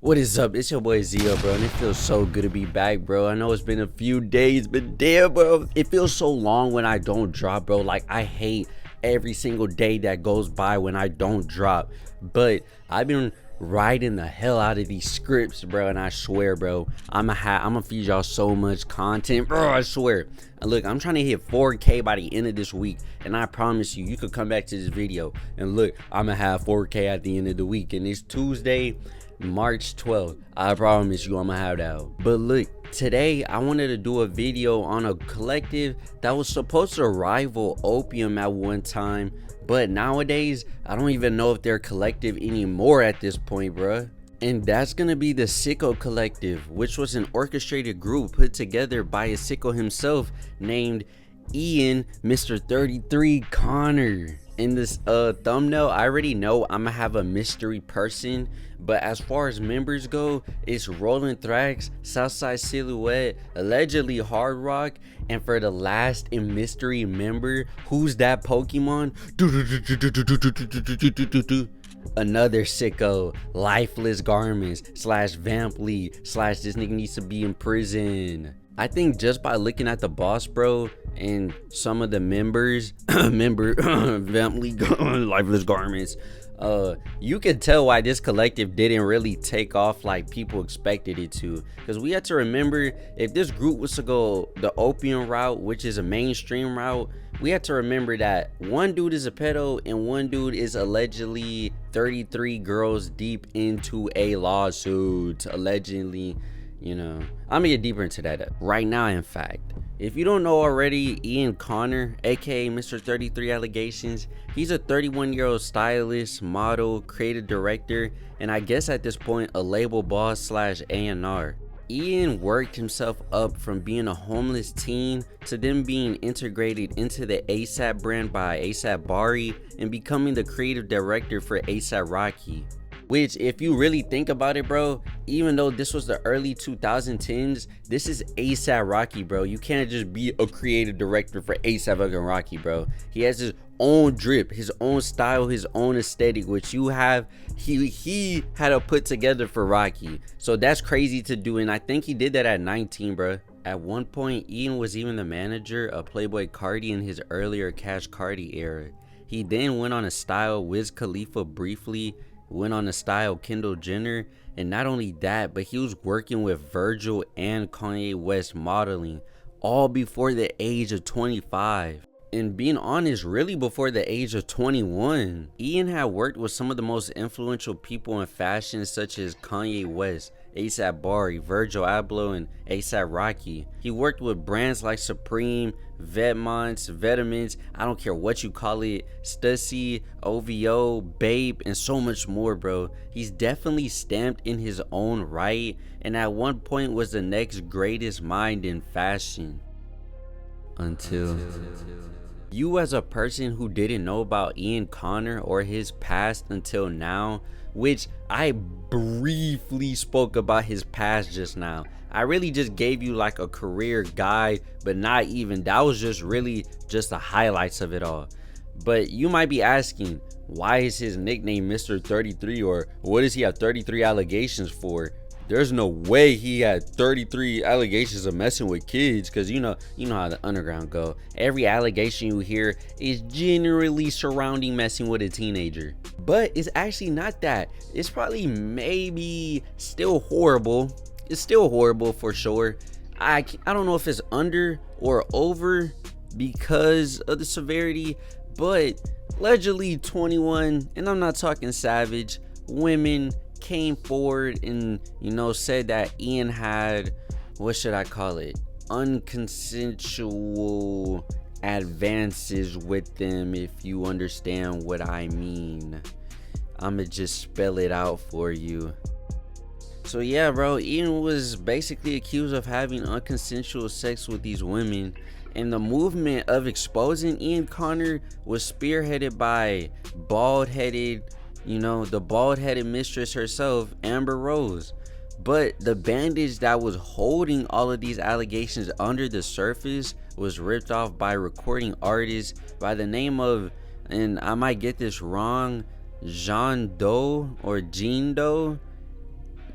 What is up? It's your boy Zio, bro, and it feels so good to be back, bro. I know it's been a few days, but damn, bro, it feels so long when I don't drop, bro. Like, I hate every single day that goes by when I don't drop, but I've been writing the hell out of these scripts, bro, and I swear, bro, I'm gonna feed y'all so much content, bro. I swear. And look, I'm trying to hit 4K by the end of this week, and I promise you, you could come back to this video and look, I'm gonna have 4K at the end of the week, and it's Tuesday, March 12th. I promise you I'm gonna have that out. But look, today I wanted to do a video on a collective that was supposed to rival Opium at one time, but nowadays I don't even know if they're collective anymore at this point, bruh. And that's gonna be the Sicko collective, which was an orchestrated group put together by a Sicko himself named Ian Mr. 33 Connor. In this thumbnail, I already know I'm gonna have a mystery person, but as far as members go, it's Rolling Thrax, Southside Silhouette, allegedly Hard Rock, and for the last and mystery member, who's that Pokemon? Another Sicko, Lifeless Garments / Vamp League / this nigga needs to be in prison. I think just by looking at the boss, bro, and some of the members, Vamp League, Lifeless Garments, you can tell why this collective didn't really take off like people expected it to. Because we had to remember, if this group was to go the Opium route, which is a mainstream route, we had to remember that one dude is a pedo and one dude is allegedly 33 girls deep into a lawsuit. Allegedly, you know, I'm gonna get deeper into that right now. In fact, if you don't know already, Ian Connor, aka Mr. 33 Allegations, he's a 31-year-old stylist, model, creative director, and I guess at this point a label boss / A&R. Ian worked himself up from being a homeless teen to then being integrated into the ASAP brand by ASAP Bari and becoming the creative director for ASAP Rocky. Which, if you really think about it, bro, even though this was the early 2010s, this is ASAP Rocky, bro. You can't just be a creative director for ASAP fucking Rocky, bro. He has his own drip, his own style, his own aesthetic, which you have, he had to put together for Rocky. So that's crazy to do, and I think he did that at 19, bro. At one point, Ian was even the manager of Playboy Cardi in his earlier Cash Cardi era. He then went on a style Wiz Khalifa briefly, went on a style Kendall Jenner, and not only that, but he was working with Virgil and Kanye West modeling, all before the age of 25. And being honest, really before the age of 21. Ian had worked with some of the most influential people in fashion, such as Kanye West, ASAP Bari, Virgil Abloh, and ASAP Rocky. He worked with brands like Supreme, Vetmonts, Vitamins, I don't care what you call it, Stussy, OVO, Babe, and so much more, bro. He's definitely stamped in his own right, and at one point was the next greatest mind in fashion. Until you, as a person who didn't know about Ian Connor or his past until now, which I briefly spoke about his past just now. I really just gave you like a career guide, but not even. That was just really just the highlights of it all. But you might be asking, why is his nickname Mr. 33, or what does he have 33 allegations for? There's no way he had 33 allegations of messing with kids, because you know how the underground go. Every allegation you hear is generally surrounding messing with a teenager. But it's actually not that. It's probably maybe still horrible. It's still horrible for sure. I don't know if it's under or over because of the severity, but allegedly 21, and I'm not talking savage, women came forward and, you know, said that Ian had, what should I call it, unconsensual advances with them, if you understand what I mean. I'ma just spell it out for you. So yeah, bro, Ian was basically accused of having unconsensual sex with these women, and the movement of exposing Ian Connor was spearheaded by bald-headed, the bald-headed mistress herself, Amber Rose. But the bandage that was holding all of these allegations under the surface was ripped off by recording artist by the name of, and I might get this wrong, Jean Doe or Jean Doe.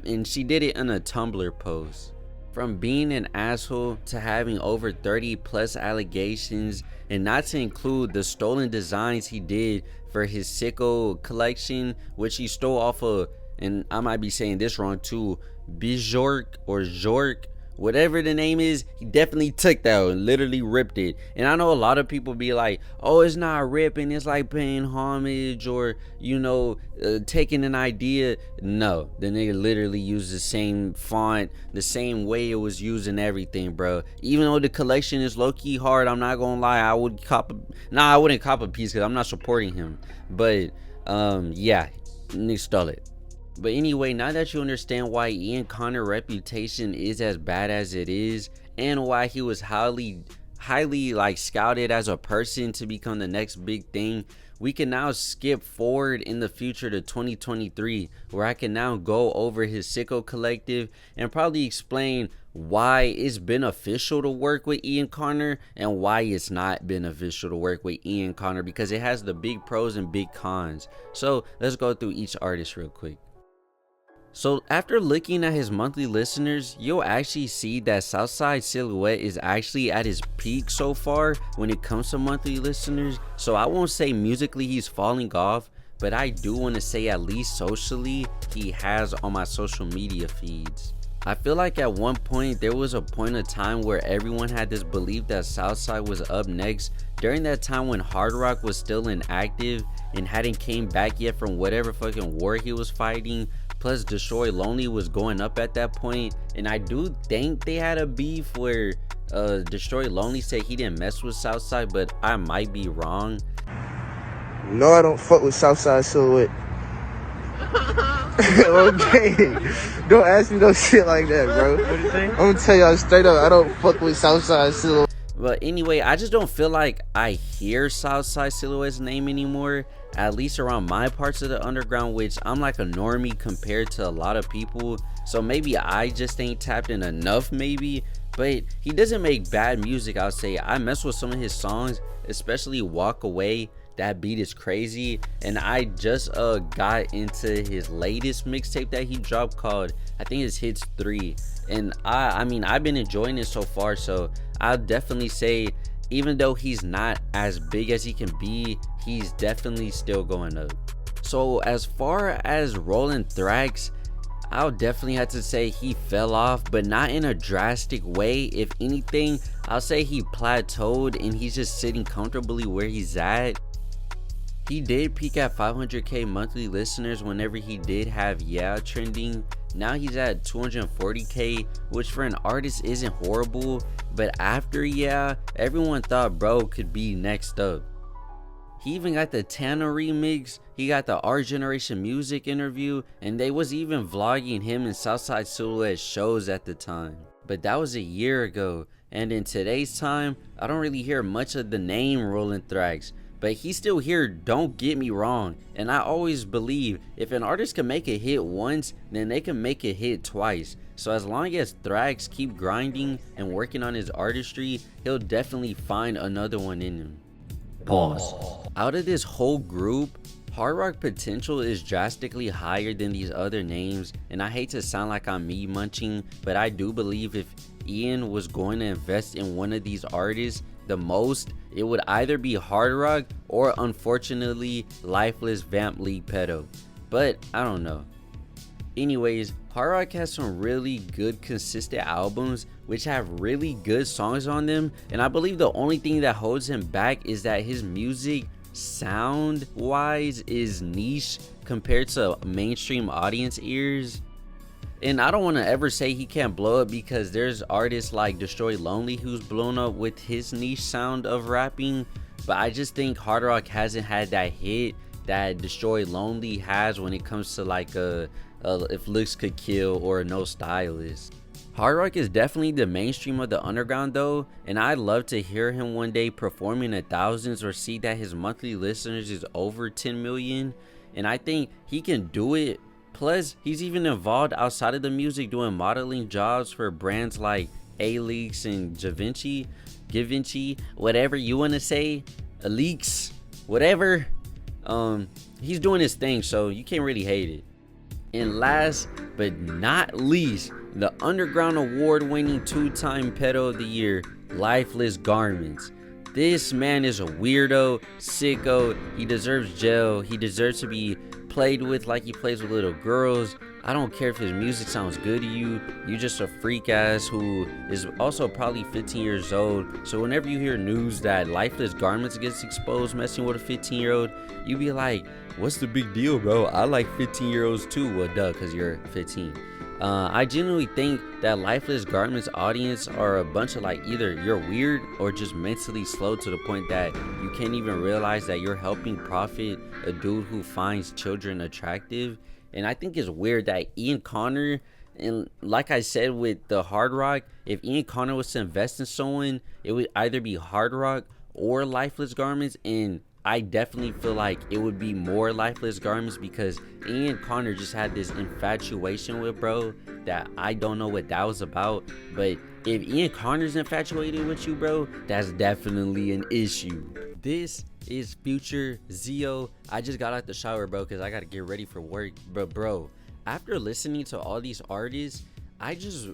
and she did it in a Tumblr post. From being an asshole to having over 30 plus allegations, and not to include the stolen designs he did for his Sicko collection, which he stole off of, and I might be saying this wrong too, Bjork or Jork, whatever the name is, he definitely took that and literally ripped it. And I know a lot of people be like, oh, it's not ripping, it's like paying homage, or taking an idea. No, the nigga literally used the same font, the same way it was used and everything, bro. Even though the collection is low-key hard, I'm not gonna lie, I wouldn't cop a piece because I'm not supporting him. But yeah, nigga stole it. But anyway, now that you understand why Ian Connor's reputation is as bad as it is, and why he was highly like scouted as a person to become the next big thing, we can now skip forward in the future to 2023, where I can now go over his Sicko collective and probably explain why it's beneficial to work with Ian Connor and why it's not beneficial to work with Ian Connor, because it has the big pros and big cons. So let's go through each artist real quick. So after looking at his monthly listeners, you'll actually see that Southside Silhouette is actually at his peak so far when it comes to monthly listeners. So I won't say musically he's falling off, but I do want to say at least socially he has on my social media feeds. I feel like at one point there was a point of time where everyone had this belief that Southside was up next during that time when Hard Rock was still inactive and hadn't came back yet from whatever fucking war he was fighting. Plus Destroy Lonely was going up at that point, and I do think they had a beef where Destroy Lonely said he didn't mess with Southside, but I might be wrong. No, I don't fuck with Southside Silhouette. Okay, don't ask me no shit like that, bro. What do you think? I'm gonna tell y'all straight up, I don't fuck with Southside Silhouette. But anyway, I just don't feel like I hear Southside Silhouette's name anymore, at least around my parts of the underground, which I'm like a normie compared to a lot of people. So maybe I just ain't tapped in enough, maybe. But he doesn't make bad music, I'll say. I mess with some of his songs, especially Walk Away. That beat is crazy. And I just got into his latest mixtape that he dropped called, I think it's Hits 3. And I mean, I've been enjoying it so far, so I'll definitely say, even though he's not as big as he can be, he's definitely still going up. So as far as Rolling Thrax, I'll definitely have to say he fell off, but not in a drastic way. If anything, I'll say he plateaued and he's just sitting comfortably where he's at. He did peak at 500k monthly listeners whenever he did have Yeah trending. Now he's at 240k, which for an artist isn't horrible, but after Yeah, everyone thought bro could be next up. He even got the Tana remix, he got the Our Generation Music interview, and they was even vlogging him and Southside Silhouette shows at the time. But that was a year ago, and in today's time, I don't really hear much of the name Rolling Thrax. But he's still here, don't get me wrong, and I always believe if an artist can make a hit once, then they can make a hit twice. So as long as Thrax keep grinding and working on his artistry, he'll definitely find another one in him. Pause. Out of this whole group, Hard Rock potential is drastically higher than these other names, and I hate to sound like I'm me munching, but I do believe if Ian was going to invest in one of these artists the most, it would either be Hard Rock or unfortunately Lifeless Vamp League Pedo, but I don't know. Anyways, Hard Rock has some really good consistent albums which have really good songs on them, and I believe the only thing that holds him back is that his music sound wise is niche compared to mainstream audience ears. And I don't want to ever say he can't blow up, because there's artists like Destroy Lonely who's blown up with his niche sound of rapping, but I just think Hard Rock hasn't had that hit that Destroy Lonely has when it comes to like If Looks Could Kill or No Stylist. Hard Rock is definitely the mainstream of the underground though, and I'd love to hear him one day performing in thousands or see that his monthly listeners is over 10 million, and I think he can do it. Plus, he's even involved outside of the music doing modeling jobs for brands like A-Leaks and Givenchy, whatever you want to say, Leaks, whatever. He's doing his thing, so you can't really hate it. And last but not least, the Underground Award-winning 2-time Pedo of the Year, Lifeless Garments. This man is a weirdo, sicko. He deserves jail. He deserves to be played with like he plays with little girls. I don't care if his music sounds good to you. You just a freak ass who is also probably 15 years old. So whenever you hear news that Lifeless Garments gets exposed messing with a 15-year-old, you be like, what's the big deal, bro? I like 15-year-olds too. Well, duh, because you're 15. I genuinely think that Lifeless Garments audience are a bunch of like either you're weird or just mentally slow to the point that you can't even realize that you're helping profit a dude who finds children attractive. And I think it's weird that Ian Connor, and like I said with the Hard Rock, if Ian Connor was to invest in someone, it would either be Hard Rock or Lifeless Garments. And I definitely feel like it would be more Lifeless Garments because Ian Connor just had this infatuation with bro that I don't know what that was about. But if Ian Connor's infatuated with you, bro, that's definitely an issue. This is Future Zio. I just got out the shower, bro, because I got to get ready for work. But bro, after listening to all these artists, I just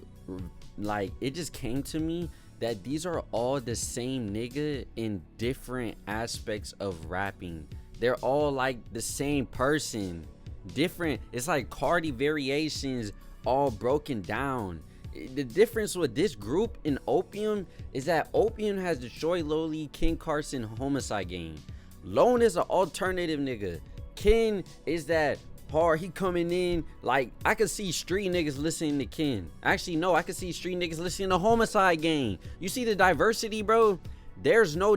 like, it just came to me that these are all the same nigga in different aspects of rapping. They're all like the same person, different. It's like Cardi variations all broken down. The difference with this group in Opium is that Opium has destroyed Lowly, Ken Carson, Homicide Gang. Lone is an alternative nigga. Ken is that hard, he coming in like, I could see street niggas listening to Ken. Actually no, I could see street niggas listening to Homicide Gang. You see the diversity, bro? There's no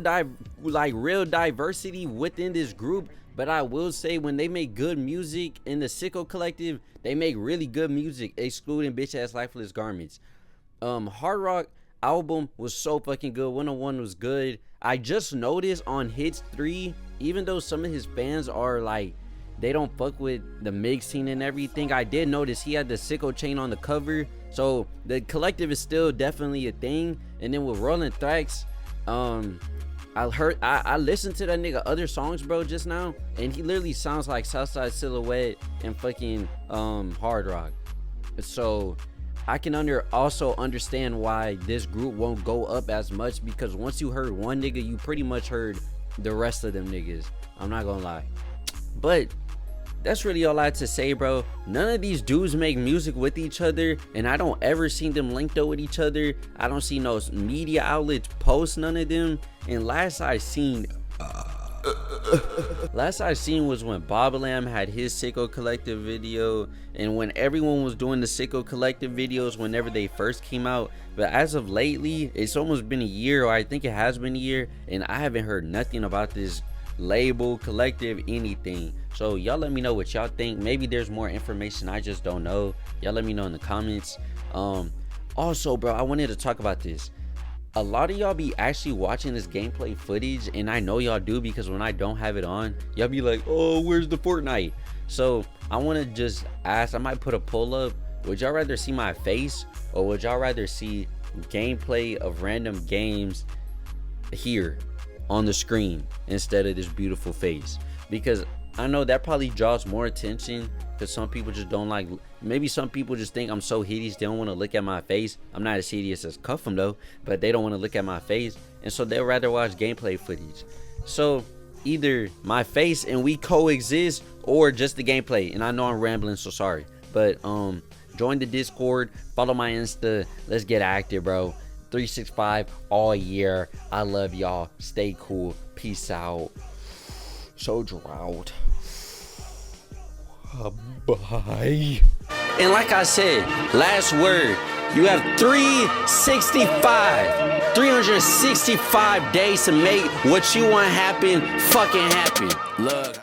real diversity within this group, but I will say when they make good music in the Sicko collective, they make really good music, excluding bitch ass Lifeless Garments. Hard Rock album was so fucking good. 101 was good. I just noticed on Hits 3, even though some of his fans are like, they don't fuck with the mix scene and everything, I did notice he had the Sicko chain on the cover. So the collective is still definitely a thing. And then with Rolling Thrax, I listened to that nigga other songs, bro, just now, and he literally sounds like Southside Silhouette and fucking Hard Rock. So I can also understand why this group won't go up as much, because once you heard one nigga, you pretty much heard the rest of them niggas. I'm not gonna lie. But that's really all I had to say, bro. None of these dudes make music with each other, and I don't ever see them linked up with each other. I don't see no media outlets post none of them. And last I seen was when Bob Lamb had his Sicko Collective video, and when everyone was doing the Sicko Collective videos whenever they first came out. But as of lately, it's almost been a year, or I think it has been a year, and I haven't heard nothing about this label, collective, anything. So y'all let me know what y'all think. Maybe there's more information I just don't know. Y'all let me know in the comments. Also, bro, I wanted to talk about this. A lot of y'all be actually watching this gameplay footage, and I know y'all do, because when I don't have it on, y'all be like, oh, where's the Fortnite? So I want to just ask, I might put a poll up. Would y'all rather see my face, or would y'all rather see gameplay of random games here on the screen instead of this beautiful face? Because I know that probably draws more attention, because some people just don't like, maybe some people just think I'm so hideous they don't want to look at my face. I'm not as hideous as Cuff'em though, but they don't want to look at my face, and so they'll rather watch gameplay footage. So either my face and we coexist, or just the gameplay. And I know I'm rambling, so sorry, but join the Discord, follow my Insta, let's get active, bro. 365 all year. I love y'all. Stay cool. Peace out. Soldier out. Bye. And like I said, last word, you have 365 days to make what you want happen fucking happen. Love.